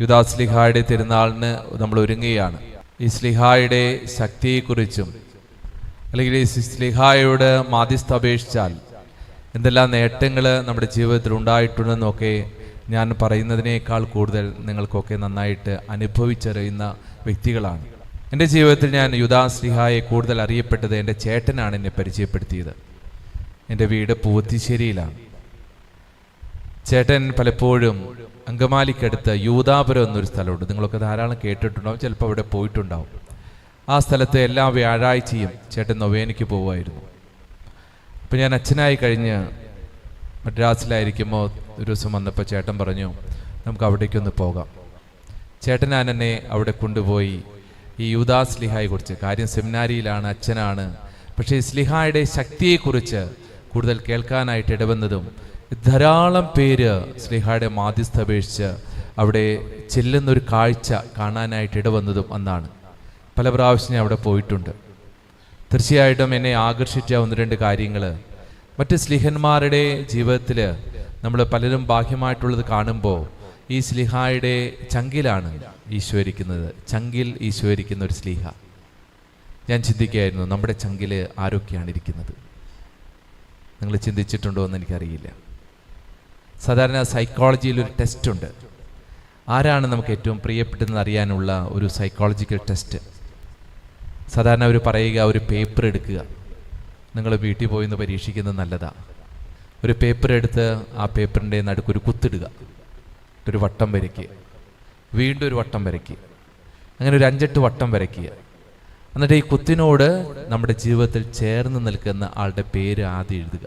യൂദാസ്ലിഹായുടെ തിരുനാളിന് നമ്മൾ ഒരുങ്ങുകയാണ്. ഈ സ്ലിഹായുടെ ശക്തിയെക്കുറിച്ചും അല്ലെങ്കിൽ ഈ സ്ലിഹായോട് മാധ്യസ്ഥ അപേക്ഷിച്ചാൽ എന്തെല്ലാം നേട്ടങ്ങൾ നമ്മുടെ ജീവിതത്തിൽ ഉണ്ടായിട്ടുണ്ടെന്നൊക്കെ ഞാൻ പറയുന്നതിനേക്കാൾ കൂടുതൽ നിങ്ങൾക്കൊക്കെ നന്നായിട്ട് അനുഭവിച്ചറിയുന്ന വ്യക്തികളാണ്. എൻ്റെ ജീവിതത്തിൽ ഞാൻ യൂദാസ്ലിഹായെ കൂടുതൽ അറിയപ്പെട്ടത് എൻ്റെ ചേട്ടനാണ് എന്നെ പരിചയപ്പെടുത്തിയത്. എൻ്റെ വീട് പൂവത്തിശ്ശേരിയിലാണ്. ചേട്ടൻ പലപ്പോഴും അങ്കമാലിക്കടുത്ത് യൂദാപുരം എന്നൊരു സ്ഥലമുണ്ട്. നിങ്ങളൊക്കെ ധാരാളം കേട്ടിട്ടുണ്ടാവും, ചിലപ്പോൾ അവിടെ പോയിട്ടുണ്ടാവും. ആ സ്ഥലത്ത് എല്ലാ വ്യാഴാഴ്ചയും ചേട്ടൻ നൊവേനയ്ക്ക് പോകുമായിരുന്നു. അപ്പോൾ ഞാൻ അച്ഛനായി കഴിഞ്ഞ് മദ്രാസിലായിരിക്കുമ്പോൾ ഒരു ദിവസം വന്നപ്പോൾ ചേട്ടൻ പറഞ്ഞു, നമുക്ക് അവിടേക്കൊന്ന് പോകാം. ചേട്ടൻ എന്നെ അവിടെ കൊണ്ടുപോയി ഈ യൂദാസ്ലിഹായെക്കുറിച്ച്, കാര്യം സെമിനാരിയിലാണ്, അച്ഛനാണ്, പക്ഷേ സ്ലിഹായുടെ ശക്തിയെക്കുറിച്ച് കൂടുതൽ കേൾക്കാനായിട്ട് ഇടവന്നതും ധാരാളം പേര് സ്ലിഹായുടെ മാധ്യസ്ഥ അപേക്ഷിച്ച് അവിടെ ചെല്ലുന്നൊരു കാഴ്ച കാണാനായിട്ട് ഇടവന്നതും അന്നാണ്. പല പ്രാവശ്യം ഞാൻ അവിടെ പോയിട്ടുണ്ട്. തീർച്ചയായിട്ടും എന്നെ ആകർഷിച്ച ഒന്ന് രണ്ട് കാര്യങ്ങൾ, മറ്റ് സ്ലിഹന്മാരുടെ ജീവിതത്തിൽ നമ്മൾ പലരും ബാഹ്യമായിട്ടുള്ളത് കാണുമ്പോൾ ഈ സ്ലിഹായുടെ ചങ്കിലാണ് ഈശോ ഇരിക്കുന്നത്. ചങ്കിൽ ഈശോ ഇരിക്കുന്ന ഒരു സ്ലിഹ. ഞാൻ ചിന്തിക്കുകയായിരുന്നു, നമ്മുടെ ചങ്കിൽ ആരൊക്കെയാണ് ഇരിക്കുന്നത്? നിങ്ങൾ ചിന്തിച്ചിട്ടുണ്ടോ എന്ന് എനിക്കറിയില്ല. സാധാരണ സൈക്കോളജിയിൽ ഒരു ടെസ്റ്റ് ഉണ്ട്. ആരാണ് നമുക്ക് ഏറ്റവും പ്രിയപ്പെട്ടതെന്ന് അറിയാനുള്ള ഒരു സൈക്കോളജിക്കൽ ടെസ്റ്റ്. സാധാരണ അവർ പറയുക, ഒരു പേപ്പർ എടുക്കുക, നിങ്ങൾ വീട്ടിൽ പോയി ഒന്ന് പരീക്ഷിക്കുന്നത് നല്ലതാണ്. ഒരു പേപ്പർ എടുത്ത് ആ പേപ്പറിൻ്റെ നടുക്കൊരു കുത്തിടുക, ഒരു വട്ടം വരയ്ക്കുക, വീണ്ടും ഒരു വട്ടം വരയ്ക്കുക, അങ്ങനെ ഒരു 5-8 വട്ടം വരയ്ക്കുക. എന്നിട്ട് ഈ കുത്തിനോട് നമ്മുടെ ജീവിതത്തിൽ ചേർന്ന് നിൽക്കുന്ന ആളുടെ പേര് ആദ്യം എഴുതുക.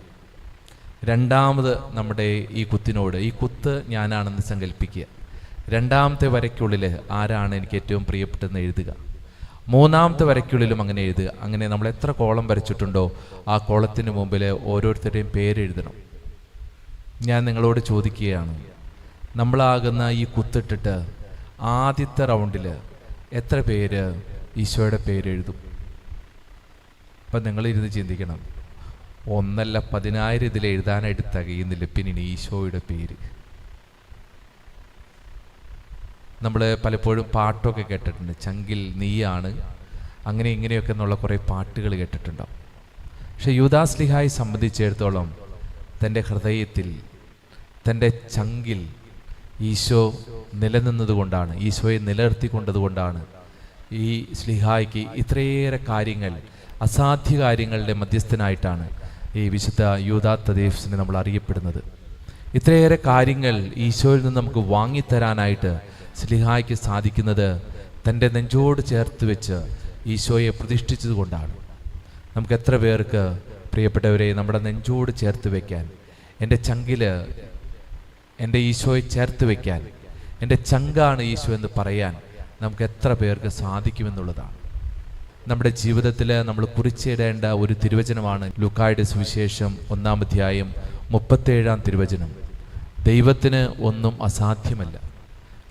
രണ്ടാമത് നമ്മുടെ ഈ കുത്തിനോട്, ഈ കുത്ത് ഞാനാണെന്ന് സങ്കല്പിക്കുക. രണ്ടാമത്തെ വരയ്ക്കുള്ളിൽ ആരാണ് എനിക്ക് ഏറ്റവും പ്രിയപ്പെട്ടതെന്ന് എഴുതുക. മൂന്നാമത്തെ വരയ്ക്കുള്ളിലും അങ്ങനെ എഴുതുക. അങ്ങനെ നമ്മൾ എത്ര കോളം വരച്ചിട്ടുണ്ടോ ആ കോളത്തിന് മുമ്പിൽ ഓരോരുത്തരുടെയും പേരെഴുതണം. ഞാൻ നിങ്ങളോട് ചോദിക്കുകയാണ്, നമ്മളാകുന്ന ഈ കുത്തിട്ടിട്ട് ആദ്യത്തെ റൗണ്ടിൽ എത്ര പേര് ഈശോയുടെ പേരെഴുതും? അപ്പം നിങ്ങളിരുന്ന് ചിന്തിക്കണം. 1 അല്ല 10,000 ഇതിൽ എഴുതാനായിട്ട് തികയുന്നില്ല, പിന്നെ ഈശോയുടെ പേര്. നമ്മൾ പലപ്പോഴും പാട്ടൊക്കെ കേട്ടിട്ടുണ്ട്, ചങ്കിൽ നീയാണ്, അങ്ങനെ ഇങ്ങനെയൊക്കെ എന്നുള്ള കുറേ പാട്ടുകൾ കേട്ടിട്ടുണ്ടാവും. പക്ഷെ യൂദാസ്ലിഹായെ സംബന്ധിച്ചിടത്തോളം തൻ്റെ ഹൃദയത്തിൽ, തൻ്റെ ചങ്കിൽ ഈശോ നിലനിന്നതുകൊണ്ടാണ്, ഈശോയെ നിലനിർത്തിക്കൊണ്ടതുകൊണ്ടാണ് ഈ സ്ലിഹായ്ക്ക് ഇത്രയേറെ കാര്യങ്ങൾ, അസാധ്യ കാര്യങ്ങളുടെ മധ്യസ്ഥനായിട്ടാണ് ഈ വിശുദ്ധ യൂദാ തദേവ്സിനെ നമ്മൾ അറിയപ്പെടുന്നത്. ഇത്രയേറെ കാര്യങ്ങൾ ഈശോയിൽ നിന്ന് നമുക്ക് വാങ്ങിത്തരാനായിട്ട് സ്ലിഹായ്ക്ക് സാധിക്കുന്നത് തൻ്റെ നെഞ്ചോട് ചേർത്ത് വെച്ച് ഈശോയെ പ്രതിഷ്ഠിച്ചതുകൊണ്ടാണ്. നമുക്ക് എത്ര പേർക്ക് പ്രിയപ്പെട്ടവരെ നമ്മുടെ നെഞ്ചോട് ചേർത്ത് വയ്ക്കാൻ, എൻ്റെ ചങ്കിൽ എൻ്റെ ഈശോയെ ചേർത്ത് വയ്ക്കാൻ, എൻ്റെ ചങ്കാണ് ഈശോ എന്ന് പറയാൻ നമുക്ക് എത്ര പേർക്ക് സാധിക്കുമെന്നുള്ളതാണ്. നമ്മുടെ ജീവിതത്തിൽ നമ്മൾ കുറിച്ചിടേണ്ട ഒരു തിരുവചനമാണ് ലൂക്കായുടെ സുവിശേഷം 1-ാം അധ്യായം 37-ാം തിരുവചനം. ദൈവത്തിന് ഒന്നും അസാധ്യമല്ല.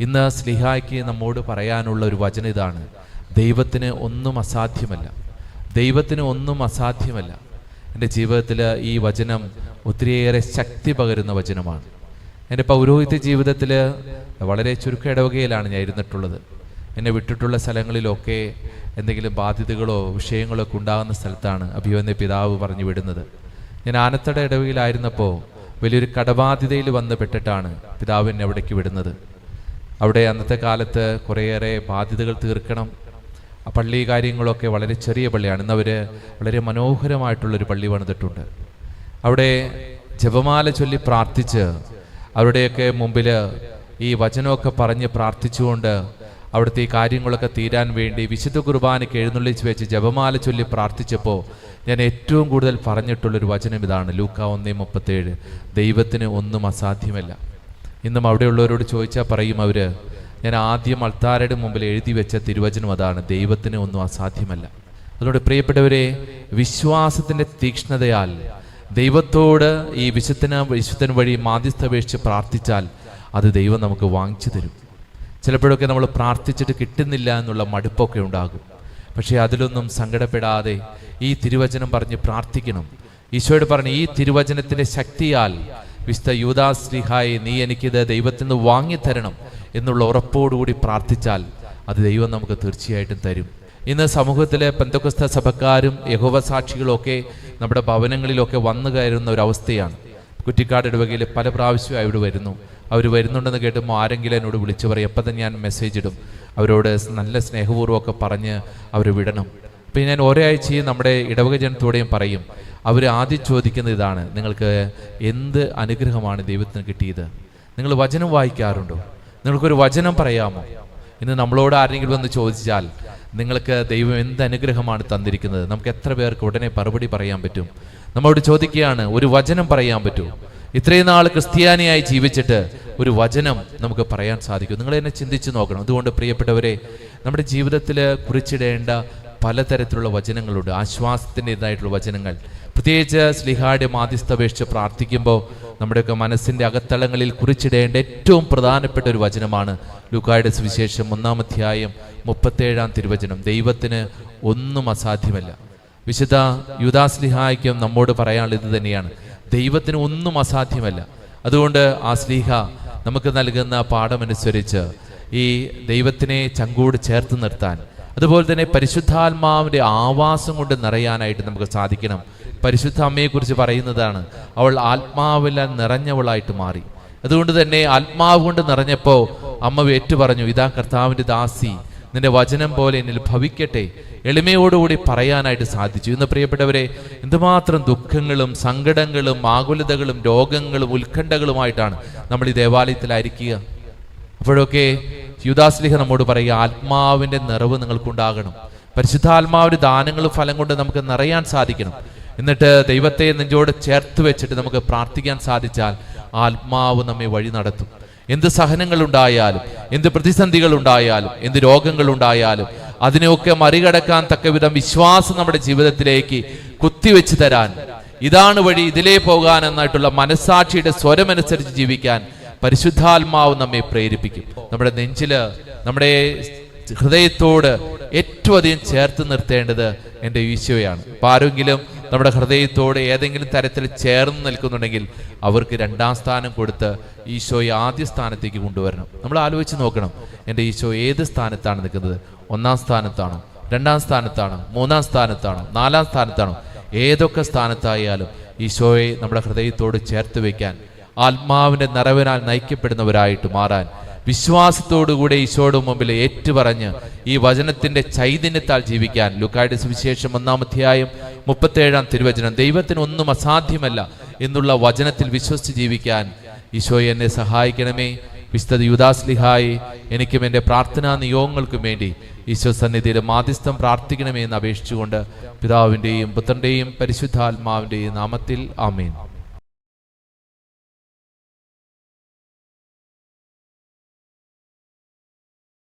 ഇന്ന് സ്ലിഹായ്ക്ക് നമ്മോട് പറയാനുള്ള ഒരു വചനം ഇതാണ്: ദൈവത്തിന് ഒന്നും അസാധ്യമല്ല. ദൈവത്തിന് ഒന്നും അസാധ്യമല്ല. എൻ്റെ ജീവിതത്തിൽ ഈ വചനം ഒത്തിരിയേറെ ശക്തി പകരുന്ന വചനമാണ്. എൻ്റെ പൗരോഹിത്യ ജീവിതത്തിൽ വളരെ ചുരുക്ക ഇടവകയിലാണ് ഞാൻ ഇരുന്നിട്ടുള്ളത്. എന്നെ വിട്ടിട്ടുള്ള സ്ഥലങ്ങളിലൊക്കെ എന്തെങ്കിലും ബാധ്യതകളോ വിഷയങ്ങളോ ഒക്കെ ഉണ്ടാകുന്ന സ്ഥലത്താണ് അഭിവന്യ പിതാവ് പറഞ്ഞു വിടുന്നത്. ഞാൻ ആനത്തട ഇടവകയിലായിരുന്നപ്പോൾ വലിയൊരു കടബാധ്യതയിൽ വന്ന് പെട്ടിട്ടാണ് പിതാവ് എന്നെ അവിടേക്ക് വിടുന്നത്. അവിടെ അന്നത്തെ കാലത്ത് കുറേയേറെ ബാധ്യതകൾ തീർക്കണം. ആ പള്ളി കാര്യങ്ങളൊക്കെ വളരെ ചെറിയ പള്ളിയാണ്. ഇന്ന് അവർ വളരെ മനോഹരമായിട്ടുള്ളൊരു പള്ളി പണിതിട്ടുണ്ട്. അവിടെ ജപമാല ചൊല്ലി പ്രാർത്ഥിച്ച് അവരുടെയൊക്കെ മുമ്പിൽ ഈ വചനമൊക്കെ പറഞ്ഞ് പ്രാർത്ഥിച്ചുകൊണ്ട് അവിടുത്തെ ഈ കാര്യങ്ങളൊക്കെ തീരാൻ വേണ്ടി വിശുദ്ധ കുർബാനയ്ക്ക് എഴുന്നള്ളിച്ച് വെച്ച് ജപമാല ചൊല്ലി പ്രാർത്ഥിച്ചപ്പോൾ ഞാൻ ഏറ്റവും കൂടുതൽ പറഞ്ഞിട്ടുള്ളൊരു വചനം ഇതാണ്, ലൂക്കാ 1:37. ദൈവത്തിന് ഒന്നും അസാധ്യമല്ല. ഇന്നും അവിടെയുള്ളവരോട് ചോദിച്ചാൽ പറയും അവർ, ഞാൻ ആദ്യം അൾത്താരയുടെ മുമ്പിൽ എഴുതി വെച്ച തിരുവചനം അതാണ്, ദൈവത്തിന് ഒന്നും അസാധ്യമല്ല. അതുകൊണ്ട് പ്രിയപ്പെട്ടവരെ, വിശ്വാസത്തിൻ്റെ തീക്ഷ്ണതയാൽ ദൈവത്തോട് ഈ വിശുദ്ധൻ വഴി മാധ്യസ്ഥ അപേക്ഷിച്ച് പ്രാർത്ഥിച്ചാൽ അത് ദൈവം നമുക്ക് വാങ്ങിച്ചു തരും. ചിലപ്പോഴൊക്കെ നമ്മൾ പ്രാർത്ഥിച്ചിട്ട് കിട്ടുന്നില്ല എന്നുള്ള മടുപ്പൊക്കെ ഉണ്ടാകും. പക്ഷേ അതിലൊന്നും സങ്കടപ്പെടാതെ ഈ തിരുവചനം പറഞ്ഞ് പ്രാർത്ഥിക്കണം. ഈശോയോട് പറഞ്ഞ് ഈ തിരുവചനത്തിൻ്റെ ശക്തിയാൽ വിശുദ്ധ യൂദാസ് ശ്ലീഹായെ നീ എനിക്കിത് ദൈവത്തിൽ നിന്ന് വാങ്ങിത്തരണം എന്നുള്ള ഉറപ്പോടുകൂടി പ്രാർത്ഥിച്ചാൽ അത് ദൈവം നമുക്ക് തീർച്ചയായിട്ടും തരും. ഇന്ന് സമൂഹത്തിലെ പെന്തക്കോസ്ത സഭക്കാരും യഹോവ സാക്ഷികളും ഒക്കെ നമ്മുടെ ഭവനങ്ങളിലൊക്കെ വന്നു കയറുന്ന ഒരവസ്ഥയാണ്. കുറ്റിക്കാട് ഇടവകയിൽ പല പ്രാവശ്യവും അവിടെ വരുന്നു. അവർ വരുന്നുണ്ടെന്ന് കേട്ടുമ്പോൾ ആരെങ്കിലും എന്നോട് വിളിച്ചു പറയും. അപ്പം തന്നെ ഞാൻ മെസ്സേജ് ഇടും, അവരോട് നല്ല സ്നേഹപൂർവ്വമൊക്കെ പറഞ്ഞ് അവർ വിടണം. അപ്പം ഞാൻ ഓരോ ആഴ്ചയും നമ്മുടെ ഇടവക ജനത്തോടെയും പറയും, അവർ ആദ്യം ചോദിക്കുന്നത് ഇതാണ്: നിങ്ങൾക്ക് എന്ത് അനുഗ്രഹമാണ് ദൈവത്തിന് കിട്ടിയത്? നിങ്ങൾ വചനം വായിക്കാറുണ്ടോ? നിങ്ങൾക്കൊരു വചനം പറയാമോ? ഇന്ന് നമ്മളോട് ആരെങ്കിലും വന്ന് ചോദിച്ചാൽ നിങ്ങൾക്ക് ദൈവം എന്ത് അനുഗ്രഹമാണ് തന്നിരിക്കുന്നത്, നമുക്ക് എത്ര പേർക്ക് ഉടനെ മറുപടി പറയാൻ പറ്റും? നമ്മളോട് ചോദിക്കുകയാണ്, ഒരു വചനം പറയാൻ പറ്റുമോ? ഇത്രയും നാൾ ക്രിസ്ത്യാനിയായി ജീവിച്ചിട്ട് ഒരു വചനം നമുക്ക് പറയാൻ സാധിക്കും? നിങ്ങൾ എന്നെ ചിന്തിച്ച് നോക്കണം. അതുകൊണ്ട് പ്രിയപ്പെട്ടവരെ, നമ്മുടെ ജീവിതത്തിൽ കുറിച്ചിടേണ്ട പലതരത്തിലുള്ള വചനങ്ങളുണ്ട്, ആശ്വാസത്തിൻ്റെതായിട്ടുള്ള വചനങ്ങൾ. പ്രത്യേകിച്ച് ശ്ലീഹായുടെ മാധ്യസ്ഥ അപേക്ഷിച്ച് പ്രാർത്ഥിക്കുമ്പോൾ നമ്മുടെയൊക്കെ മനസ്സിൻ്റെ അകത്തളങ്ങളിൽ കുറിച്ചിടേണ്ട ഏറ്റവും പ്രധാനപ്പെട്ട ഒരു വചനമാണ് ലൂക്കായുടെ സുവിശേഷം 1-ാം അധ്യായം 37-ാം തിരുവചനം. ദൈവത്തിന് ഒന്നും അസാധ്യമല്ല. വിശുദ്ധ യൂദാസ് ശ്ലീഹായ്ക്കും നമ്മോട് പറയാനുള്ളത് ഇത് തന്നെയാണ്: ദൈവത്തിന് ഒന്നും അസാധ്യമല്ല. അതുകൊണ്ട് ആ ശ്ലീഹ നമുക്ക് നൽകുന്ന പാഠമനുസരിച്ച് ഈ ദൈവത്തിനെ ചങ്കോട് ചേർത്ത് നിർത്താൻ, അതുപോലെ തന്നെ പരിശുദ്ധാത്മാവിൻ്റെ ആവാസം കൊണ്ട് നിറയാനായിട്ട് നമുക്ക് സാധിക്കണം. പരിശുദ്ധ അമ്മയെക്കുറിച്ച് പറയുന്നതാണ്, അവൾ ആത്മാവിലാൽ നിറഞ്ഞവളായിട്ട് മാറി. അതുകൊണ്ട് തന്നെ ആത്മാവ് കൊണ്ട് നിറഞ്ഞപ്പോൾ അമ്മ ഏറ്റു പറഞ്ഞു, ഇതാ കർത്താവിൻ്റെ ദാസി, നിന്റെ വചനം പോലെ എന്നിൽ ഭവിക്കട്ടെ. എളിമയോടുകൂടി പറയാനായിട്ട് സാധിച്ചു. ഇന്ന് പ്രിയപ്പെട്ടവരെ, എന്തുമാത്രം ദുഃഖങ്ങളും സങ്കടങ്ങളും ആകുലതകളും രോഗങ്ങളും ഉത്കണ്ഠകളുമായിട്ടാണ് നമ്മൾ ഈ ദേവാലയത്തിലായിരിക്കുക. അപ്പോഴൊക്കെ യൂദാസ് ശ്ലീഹ നമ്മോട് പറയുക, ആത്മാവിൻ്റെ നിറവ് നിങ്ങൾക്കുണ്ടാകണം. പരിശുദ്ധാത്മാവിൻ്റെ ദാനങ്ങളും ഫലം കൊണ്ട് നമുക്ക് നിറയാൻ സാധിക്കണം. എന്നിട്ട് ദൈവത്തെ നെഞ്ചോട് ചേർത്ത് വെച്ചിട്ട് നമുക്ക് പ്രാർത്ഥിക്കാൻ സാധിച്ചാൽ ആത്മാവ് നമ്മെ വഴി നടത്തും. എന്ത് സഹനങ്ങളുണ്ടായാലും, എന്ത് പ്രതിസന്ധികളുണ്ടായാലും, എന്ത് രോഗങ്ങളുണ്ടായാലും അതിനെയൊക്കെ മറികടക്കാൻ തക്കവിധം വിശ്വാസം നമ്മുടെ ജീവിതത്തിലേക്ക് കുത്തിവെച്ച് തരാൻ, ഇതാണ് വഴി, ഇതിലേ പോകാൻ എന്നായിട്ടുള്ള മനസ്സാക്ഷിയുടെ സ്വരമനുസരിച്ച് ജീവിക്കാൻ പരിശുദ്ധാത്മാവ് നമ്മെ പ്രേരിപ്പിക്കും. നമ്മുടെ നെഞ്ചില്, നമ്മുടെ ഹൃദയത്തോട് ഏറ്റവും അധികം ചേർത്ത് നിർത്തേണ്ടത് എൻ്റെ ഈശോയാണ്. അപ്പം ആരെങ്കിലും നമ്മുടെ ഹൃദയത്തോട് ഏതെങ്കിലും തരത്തിൽ ചേർന്ന് നിൽക്കുന്നുണ്ടെങ്കിൽ അവർക്ക് 2-ാം സ്ഥാനം കൊടുത്ത് ഈശോയെ ആദ്യ സ്ഥാനത്തേക്ക് കൊണ്ടുവരണം. നമ്മൾ ആലോചിച്ച് നോക്കണം, എൻ്റെ ഈശോ ഏത് സ്ഥാനത്താണ് നിൽക്കുന്നത്? 1-ാം സ്ഥാനത്താണോ? 2-ാം സ്ഥാനത്താണോ? 3-ാം സ്ഥാനത്താണോ? 4-ാം സ്ഥാനത്താണോ? ഏതൊക്കെ സ്ഥാനത്തായാലും ഈശോയെ നമ്മുടെ ഹൃദയത്തോട് ചേർത്ത് വയ്ക്കാൻ, ആത്മാവിൻ്റെ നിറവിനാൽ നയിക്കപ്പെടുന്നവരായിട്ട് മാറാൻ, വിശ്വാസത്തോടുകൂടെ ഈശോയുടെ മുമ്പിൽ ഏറ്റുപറഞ്ഞ് ഈ വചനത്തിന്റെ ചൈതന്യത്താൽ ജീവിക്കാൻ, ലൂക്കായുടെ സുവിശേഷം 1-ാം അധ്യായം 37-ാം തിരുവചനം, ദൈവത്തിന് ഒന്നും അസാധ്യമല്ല എന്നുള്ള വചനത്തിൽ വിശ്വസിച്ച് ജീവിക്കാൻ ഈശോയെ എന്നെ സഹായിക്കണമേ. വിശുദ്ധ യൂദാസ് ശ്ലീഹായെ എനിക്കും എൻ്റെ പ്രാർത്ഥനാ നിയോഗങ്ങൾക്കും വേണ്ടി ഈശോ സന്നിധിയിൽ മാധ്യസ്ഥം പ്രാർത്ഥിക്കണമേ എന്ന് അപേക്ഷിച്ചുകൊണ്ട് പിതാവിൻ്റെയും പുത്രൻ്റെയും പരിശുദ്ധാത്മാവിൻ്റെയും നാമത്തിൽ ആമേൻ.